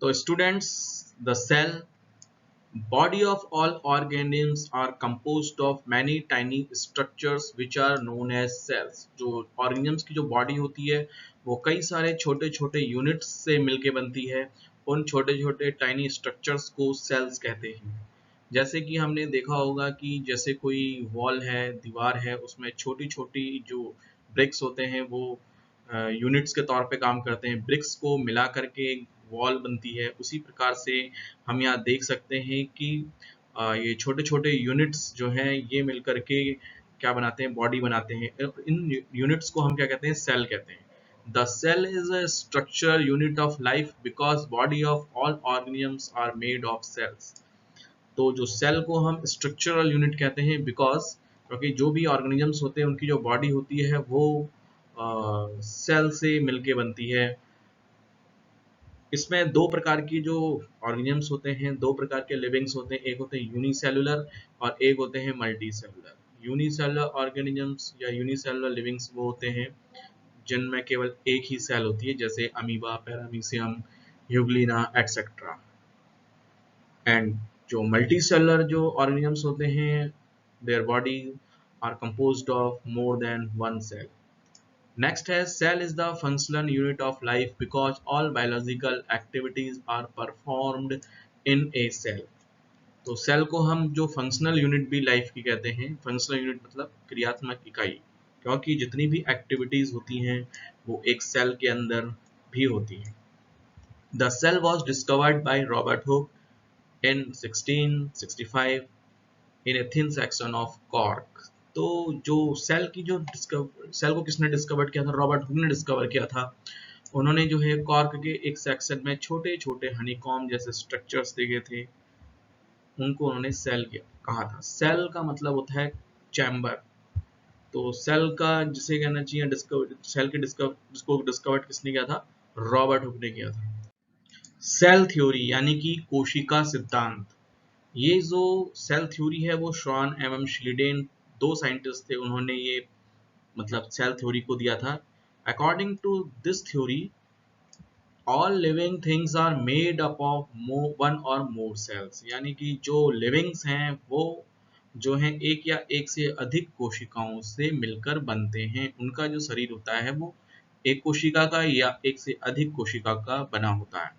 तो students, the cell body of all organisms are composed of many tiny structures which are known as cells। जो organisms की जो body होती है वो कई सारे छोटे छोटे यूनिट्स से मिलके बनती है। उन छोटे छोटे tiny structures को cells कहते हैं। जैसे कि हमने देखा होगा कि जैसे कोई वॉल है, दीवार है, उसमें छोटी छोटी जो ब्रिक्स होते हैं वो यूनिट्स के तौर पे काम करते हैं। ब्रिक्स को मिला करके वॉल बनती है। उसी प्रकार से हम यहाँ देख सकते हैं कि ये छोटे छोटे यूनिट्स जो हैं ये मिल करके क्या बनाते हैं, बॉडी बनाते हैं। इन यूनिट्स को हम क्या कहते हैं, सेल कहते हैं। The cell is a structure unit of life because body of all organisms are made of cells. तो जो सेल को हम स्ट्रक्चरल यूनिट कहते हैं बिकॉज क्योंकि जो भी ऑर्गेनिजम्स होते हैं उनकी जो बॉडी होती है वो सेल से मिलके बनती है। इसमें दो प्रकार की जो ऑर्गेनिजम्स होते हैं, दो प्रकार के लिविंग्स होते हैं। एक होते हैं यूनिसेलुलर और एक होते हैं मल्टीसेलुलर। यूनिसेलुलर ऑर्गेनिजम्स या यूनिसेलुलर लिविंग्स वो होते हैं जिनमें केवल एक ही सेल होती है, जैसे amoeba, paramecium, euglena etcetera. And जो मल्टीसेलुलर जो ऑर्गेनिजम्स होते हैं, their body are composed of more than one cell. Next है cell is the functional unit of life because all biological activities are performed in a cell। तो cell को हम जो functional unit भी life की कहते हैं। फंक्शनल यूनिट मतलब क्रियात्मक इकाई, क्योंकि जितनी भी एक्टिविटीज होती हैं वो एक सेल के अंदर भी होती हैं। The cell was discovered by Robert Hooke in 1665 in a thin section of cork। तो जो सेल की जो सेल को किसने डिस्कवर किया था, रॉबर्ट हुक ने डिस्कवर किया था। उन्होंने जो है कॉर्क के एक सेक्शन में छोटे छोटे हनीकॉम्ब जैसे स्ट्रक्चर्स देखे थे, उनको उन्होंने सेल कहा था। सेल का मतलब होता है चैम्बर। तो सेल का जिसे कहना चाहिए डिस्कवर, सेल के डिस्कवर किसने किया था, रॉबर्ट हुक ने किया था। सेल थ्योरी यानी कि कोशिका सिद्धांत। ये जो सेल थ्योरी है वो श्वान एवं श्लीडेन दो साइंटिस्ट थे, उन्होंने ये मतलब सेल थ्योरी को दिया था। According to this theory all living things are made up of one or more sales. यानी कि जो लिविंग्स हैं वो जो हैं एक या एक से अधिक कोशिकाओं से मिलकर बनते हैं। उनका जो शरीर होता है वो एक कोशिका का या एक से अधिक कोशिका का बना होता है।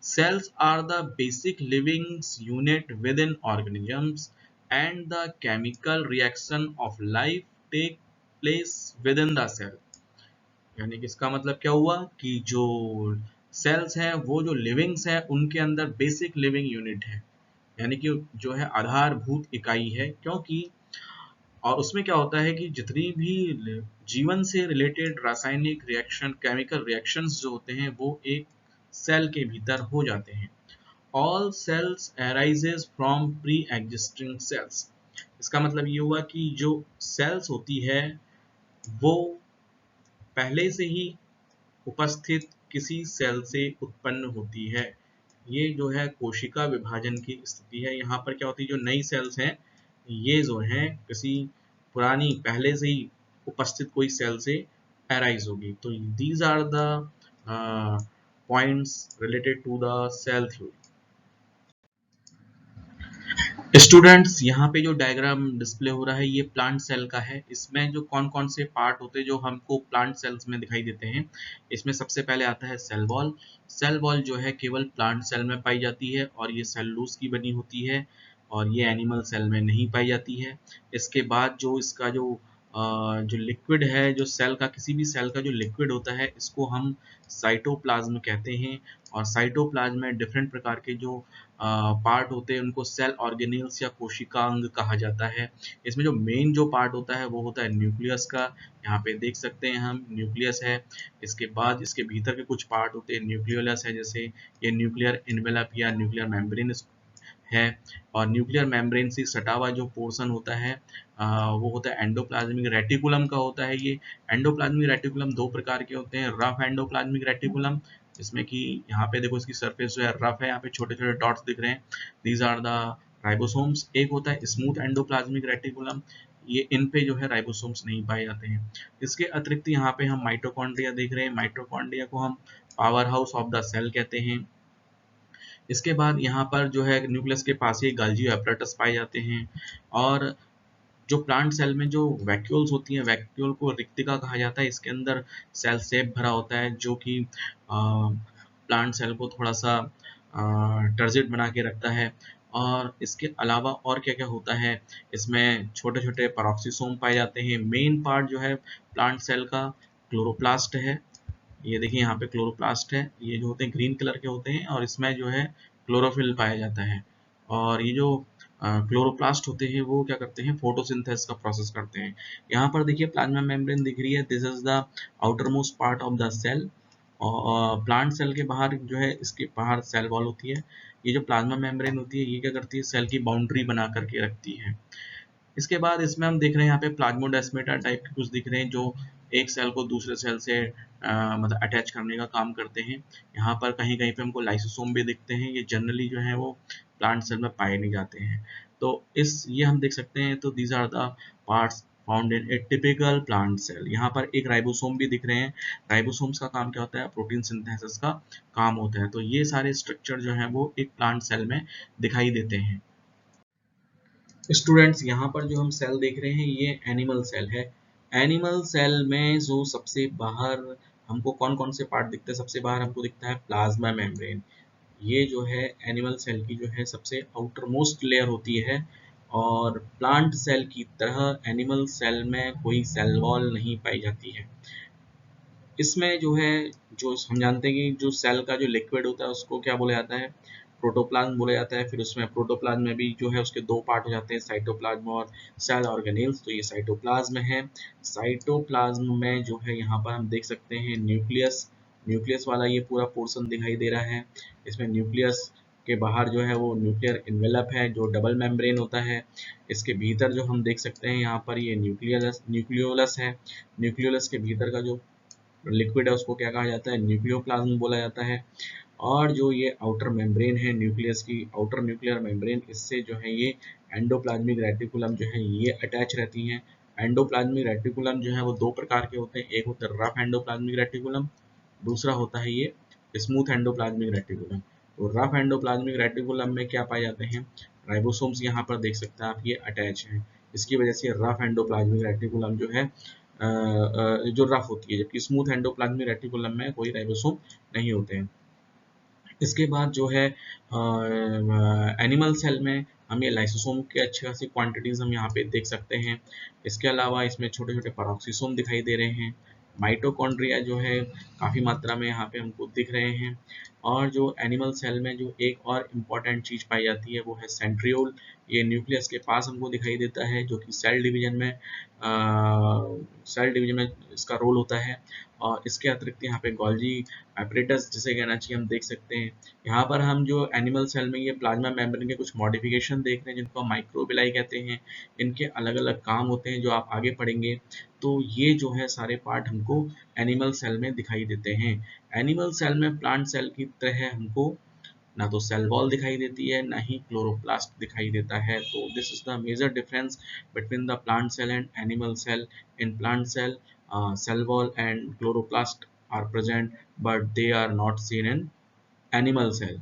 Cells are the basic living unit within organisms and the chemical reaction of life take place within the cell। यानी कि इसका मतलब क्या हुआ कि जो सेल्स हैं वो जो लिविंग्स हैं उनके अंदर बेसिक लिविंग यूनिट है, यानी कि जो है आधारभूत इकाई है। क्योंकि और उसमें क्या होता है कि जितनी भी जीवन से रिलेटेड रासायनिक रिएक्शन, केमिकल रिएक्शंस जो होते हैं वो एक सेल के भीतर हो जाते हैं। All cells arises from pre-existing cells। इसका मतलब ये हुआ कि जो सेल्स होती है वो पहले से ही उपस्थित किसी सेल से उत्पन्न होती है। ये जो है कोशिका विभाजन की स्थिति है। यहाँ पर क्या होती है, जो नई सेल्स हैं ये जो हैं किसी पुरानी पहले से ही उपस्थित कोई सेल से अराइज होगी। तो these are the points related to the cell theory. Students, यहाँ पे जो डायग्राम डिस्प्ले हो रहा है ये प्लांट सेल का है। इसमें जो कौन कौन से पार्ट होते हैं जो हमको प्लांट सेल्स में दिखाई देते हैं, इसमें सबसे पहले आता है सेल वॉल। सेल वॉल जो है केवल प्लांट सेल में पाई जाती है और ये सेलुलोज की बनी होती है और ये एनिमल सेल में नहीं पाई जाती है। इसके बाद जो इसका जो लिक्विड है, जो सेल का किसी भी सेल का जो लिक्विड होता है इसको हम साइटोप्लाज्म कहते हैं। और साइटोप्लाज्म में डिफरेंट प्रकार के जो पार्ट होते हैं उनको सेल ऑर्गेनेल्स या कोशिकांग कहा जाता है। इसमें जो मेन जो पार्ट होता है वो होता है न्यूक्लियस का। यहाँ पे देख सकते हैं हम न्यूक्लियस है। इसके बाद इसके भीतर के कुछ पार्ट होते हैं न्यूक्लियोलस है, जैसे ये न्यूक्लियर इनवेलप या न्यूक्लियर मेम्ब्रेन है। और न्यूक्लियर मेम्ब्रेन से सटा हुआ जो पोर्शन होता है वो होता है एंडोप्लाज्मिक रेटिकुलम का होता है। ये एंडोप्लाज्मिक रेटिकुलम दो प्रकार के होते हैं, रफ एंडोप्लाज्मिक रेटिकुलम जिसमें कि यहाँ पे देखो इसकी सरफेस जो है रफ है, यहाँ पे छोटे छोटे डॉट्स दिख रहे हैं, दीज आर द राइबोसोम्स। एक होता है स्मूथ एंडोप्लाज्मिक रेटिकुलम, ये इन पे जो है राइबोसोम्स नहीं पाए जाते हैं। इसके अतिरिक्त यहाँ पे हम माइटोकॉन्ड्रिया देख रहे हैं। माइटोकॉन्ड्रिया को हम power house of the cell कहते हैं। इसके बाद यहाँ पर जो है न्यूक्लियस के पास ही गाल्जी एपरेटस पाए जाते हैं। और जो प्लांट सेल में जो वैक्यूल्स होती हैं, वैक्यूल को रिक्तिका कहा जाता है। इसके अंदर सेल सेप भरा होता है जो कि प्लांट सेल को थोड़ा सा टर्जिड बना के रखता है। और इसके अलावा और क्या क्या होता है, इसमें छोटे छोटे पेरोक्सिसोम पाए जाते हैं। मेन पार्ट जो है प्लांट सेल का क्लोरोप्लास्ट है। ये देखिए यहाँ पे क्लोरोप्लास्ट है, ये जो होते हैं ग्रीन कलर के होते हैं और इसमें जो है क्लोरोफिल पाया जाता है। और ये जो क्लोरोप्लास्ट होते हैं वो क्या करते हैं, फोटोसिंथेसिस का प्रोसेस करते हैं। यहाँ पर देखिए प्लाज्मा मेम्ब्रेन दिख रही है, this is the outer most part of the cell. और प्लांट सेल के बाहर जो है, इसके बाहर सेल वॉल होती है। ये जो प्लाज्मा मेम्ब्रेन होती है ये क्या करती है, सेल की बाउंड्री बना करके रखती है। इसके बाद इसमें हम देख रहे हैं यहाँ पे प्लाज्मोडेस्माटा टाइप के कुछ दिख रहे हैं जो एक सेल को दूसरे सेल से मतलब अटैच करने का काम करते हैं। यहाँ पर कहीं कहीं पे हमको लाइसोसोम भी दिखते हैं, ये जनरली जो है वो प्लांट सेल में पाए नहीं जाते हैं। तो ये हम देख सकते हैं। तो these are the parts found in a typical plant cell. यहाँ पर एक राइबोसोम भी दिख रहे हैं। राइबोसोम्स का काम क्या होता है, प्रोटीन सिंथेसिस का काम होता है। तो ये सारे स्ट्रक्चर जो है वो एक प्लांट सेल में दिखाई देते हैं। स्टूडेंट्स यहाँ पर जो हम सेल देख रहे हैं ये एनिमल सेल है। एनिमल सेल में जो सबसे बाहर हमको कौन कौन से पार्ट दिखते हैं, सबसे बाहर हमको दिखता है प्लाज्मा मेम्ब्रेन। ये जो है एनिमल सेल की जो है सबसे आउटर मोस्ट लेयर होती है। और प्लांट सेल की तरह एनिमल सेल में कोई सेल वॉल नहीं पाई जाती है। इसमें जो है, जो हम जानते हैं कि जो सेल का जो लिक्विड होता है उसको क्या बोला जाता है, प्रोटोप्लाज्म बोला जाता है। फिर उसमें प्रोटोप्लाज्म में भी जो है उसके दो पार्ट हो जाते हैं, साइटोप्लाज्म और सेल ऑर्गेनेल्स। तो ये साइटोप्लाज्म है। साइटोप्लाज्म में जो है यहाँ पर हम देख सकते हैं न्यूक्लियस, न्यूक्लियस वाला ये पूरा पोर्शन दिखाई दे रहा है। इसमें न्यूक्लियस के बाहर जो है वो न्यूक्लियर इन्वेलप है जो डबल मेम्ब्रेन होता है। इसके भीतर जो हम देख सकते हैं यहाँ पर ये न्यूक्लियोलस है। न्यूक्लियोलस के भीतर का जो लिक्विड है उसको क्या कहा जाता है, न्यूक्लियोप्लाज्म बोला जाता है। और जो ये आउटर मेम्ब्रेन है न्यूक्लियस की, आउटर न्यूक्लियर मेम्ब्रेन, इससे जो है ये एंडोप्लाज्मिक रेटिकुलम जो है ये अटैच रहती हैं। एंडोप्लाज्मिक रेटिकुलम जो है वो दो प्रकार के होते हैं, एक होता है रफ एंडोप्लाज्मिक रेटिकुलम, दूसरा होता है ये स्मूथ एंडोप्लाज्मिक रेटिकुलम। तो रफ एंडोप्लाज्मिक रेटिकुलम में क्या पाए जाते हैं, राइबोसोम्स यहाँ पर देख सकते हैं आप, ये अटैच हैं। इसकी वजह से रफ एंडोप्लाज्मिक रेटिकुलम जो है जो रफ होती है, जबकि स्मूथ एंडोप्लाज्मिक रेटिकुलम में कोई राइबोसोम नहीं होते हैं। इसके बाद जो है एनिमल सेल में हम ये लाइसोसोम के अच्छी खासी क्वांटिटीज हम यहाँ पे देख सकते हैं। इसके अलावा इसमें छोटे छोटे पेरोक्सिसोम दिखाई दे रहे हैं। माइटोकॉन्ड्रिया जो है काफ़ी मात्रा में यहाँ पे हमको दिख रहे हैं। और जो एनिमल सेल में जो एक और इम्पॉर्टेंट चीज़ पाई जाती है वो है सेंट्रियोल। ये न्यूक्लियस के पास हमको दिखाई देता है, जो कि सेल डिवीजन में इसका रोल होता है। और इसके अतिरिक्त यहाँ पे गोल्जी एपरेटस जिसे कहना चाहिए हम देख सकते हैं। यहाँ पर हम जो एनिमल सेल में ये प्लाज्मा मेम्ब्रेन के कुछ मॉडिफिकेशन देख रहे हैं जिनको हम माइक्रोबिलाई कहते हैं। इनके अलग अलग काम होते हैं जो आप आगे पढ़ेंगे। तो ये जो है सारे पार्ट हमको एनिमल सेल में दिखाई देते हैं। एनिमल सेल में प्लांट सेल की तरह हमको ना तो सेल वॉल दिखाई देती है ना ही क्लोरोप्लास्ट दिखाई देता है। तो this is the major difference between the plant cell and animal cell. In plant cell cell wall and chloroplast are present but they are not seen in animal cell.